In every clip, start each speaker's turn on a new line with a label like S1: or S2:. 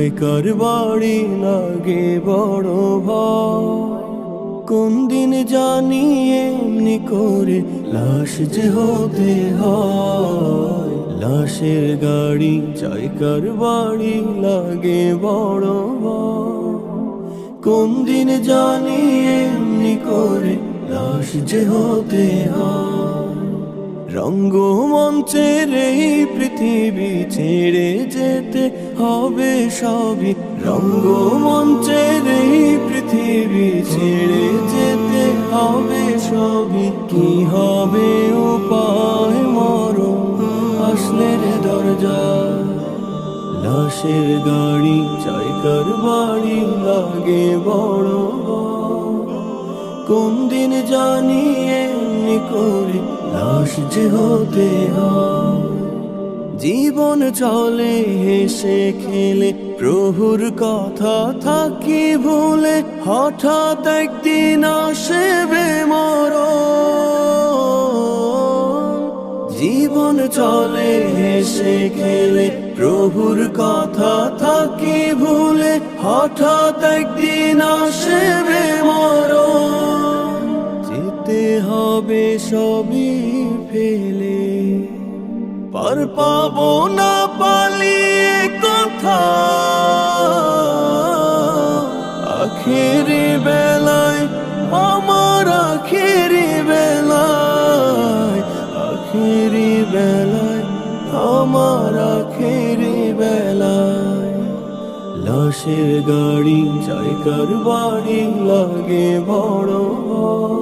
S1: জায়গার বাড়ি লাগে বড় ভয়। কোন দিন জানি এমনি করে লাশ যে হতে হয়। লাশের গাড়ি জায়গার বাড়ি লাগে বড় ভয়। কোন দিন জানি এমনি করে লাশ যে হতে হয়। রঙ্গমঞ্চের এই পৃথিবী ছেড়ে যেতে হবে সবই। রঙ্গমঞ্চের এই পৃথিবী ছেড়ে যেতে হবে সবই। কি হবে উপায় মরণ আসলে রে দরজা। লাশের গাড়ি জায়গার বাড়ি লাগে বড় ভয়। কোন দিন জানি এমনি করে লাশ যে হতে হয়। জীবন চলে হেসে খেলে প্রভুর কথা থাকি ভুলে। হঠাৎ একদিন আসবে মরণ। জীবন চলে হেসে খেলে প্রভুর কথা থাকি ভুলে। হঠাৎ একদিন আসবে মরণ। যেতে হবে সবই ফেলে, পার পাবো না পালিয়ে কথা। আখেরি বেলায় আমার আখেরি বেলায়, আখেরি বেলায় আমার আখেরি বেলায়। লাশের গাড়ি জায়গার বাড়ি লাগে বড় ভয়।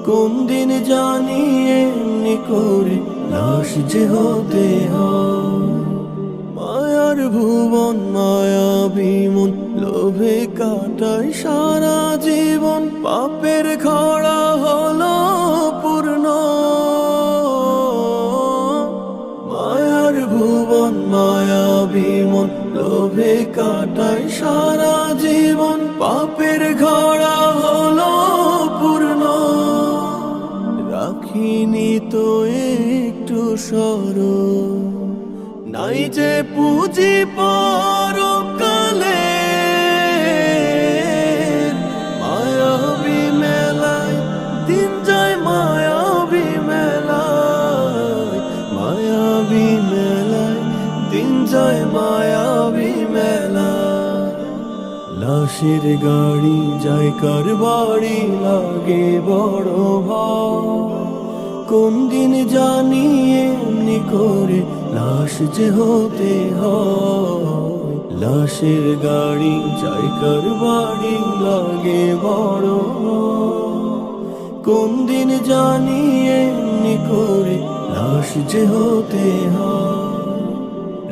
S1: কোন দিন জানি এমনি করে লাশ যে হতে হয়। মায়ার ভুবন মায়া বিমন লোভে কাটায় সারা জীবন। পাপের খরা হলো পূর্ণ। মায়ার ভুবন মায়া বিমন লোভে কাটায় সারা জীবন। পাপের খরা হলো পূর্ণ। রাখিনি তো একটু স্মরণ, নাই যে পুঁজি পরকালে। মায়াবী মেলায় দিন যায় মায়াবী মেলায়। মায়াবী মেলায় দিন যায় মায়াবী মেলায়। লাশের গাড়ি জায়গার বাড়ি লাগে বড় ভয়। কোন দিন জানি এমনি করে লাশ যে হতে হয়। লাশের গাড়ি জায়গার বাড়ি লাগে বড় ভয়। কোন দিন জানি এমনি করে লাশ যে হতে হয়।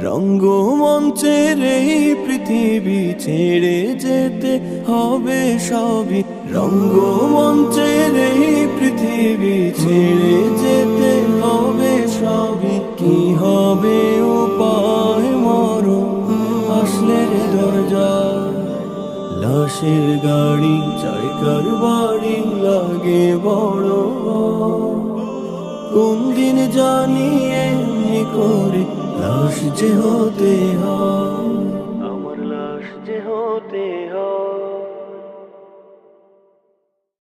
S1: রঙ্গমঞ্চের এই পৃথিবী ছেড়ে যেতে হবে সবই। রঙ্গমঞ্চের এই পৃথিবী ছেড়ে যেতে হবে সবই। কি হবে উপায় মরণ আসলে রে দরজা। লাশের গাড়ি জায়গার বাড়ি লাগে বড় ভয়। কোন দিন জানি এমনি করে লাশ যে হতে হয়। আমার লাশ যে হতে হয়।